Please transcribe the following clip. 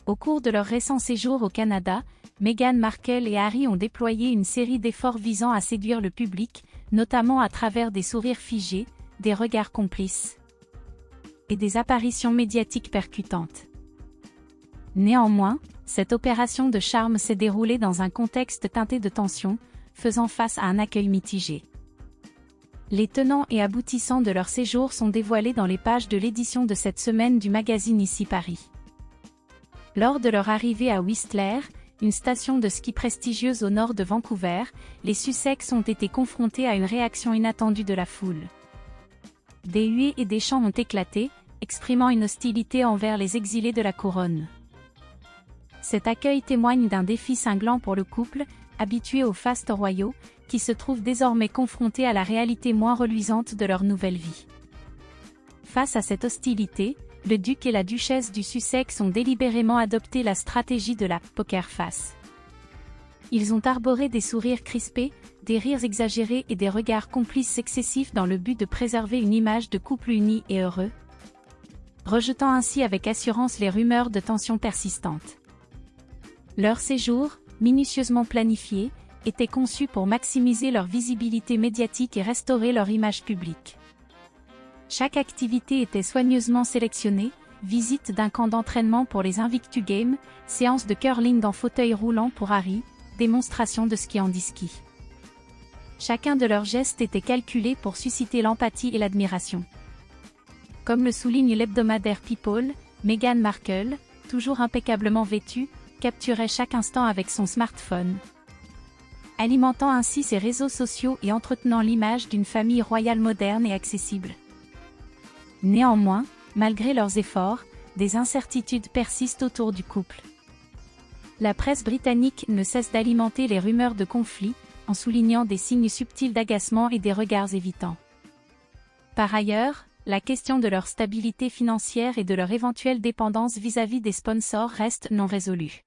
Au cours de leur récent séjour au Canada, Meghan Markle et Harry ont déployé une série d'efforts visant à séduire le public, notamment à travers des sourires figés, des regards complices et des apparitions médiatiques percutantes. Néanmoins, cette opération de charme s'est déroulée dans un contexte teinté de tension, faisant face à un accueil mitigé. Les tenants et aboutissants de leur séjour sont dévoilés dans les pages de l'édition de cette semaine du magazine Ici Paris. Lors de leur arrivée à Whistler, une station de ski prestigieuse au nord de Vancouver, les Sussex ont été confrontés à une réaction inattendue de la foule. Des huées et des chants ont éclaté, exprimant une hostilité envers les exilés de la couronne. Cet accueil témoigne d'un défi cinglant pour le couple, habitué aux fastes royaux, qui se trouvent désormais confrontés à la réalité moins reluisante de leur nouvelle vie. Face à cette hostilité, le duc et la duchesse du Sussex ont délibérément adopté la stratégie de la « poker face ». Ils ont arboré des sourires crispés, des rires exagérés et des regards complices excessifs dans le but de préserver une image de couple uni et heureux, rejetant ainsi avec assurance les rumeurs de tensions persistantes. Leur séjour, minutieusement planifié, était conçu pour maximiser leur visibilité médiatique et restaurer leur image publique. Chaque activité était soigneusement sélectionnée, visite d'un camp d'entraînement pour les Invictus Games, séance de curling en fauteuil roulant pour Harry, démonstration de ski handi-ski. Chacun de leurs gestes était calculé pour susciter l'empathie et l'admiration. Comme le souligne l'hebdomadaire People, Meghan Markle, toujours impeccablement vêtue, capturait chaque instant avec son smartphone, alimentant ainsi ses réseaux sociaux et entretenant l'image d'une famille royale moderne et accessible. Néanmoins, malgré leurs efforts, des incertitudes persistent autour du couple. La presse britannique ne cesse d'alimenter les rumeurs de conflit, en soulignant des signes subtils d'agacement et des regards évitants. Par ailleurs, la question de leur stabilité financière et de leur éventuelle dépendance vis-à-vis des sponsors reste non résolue.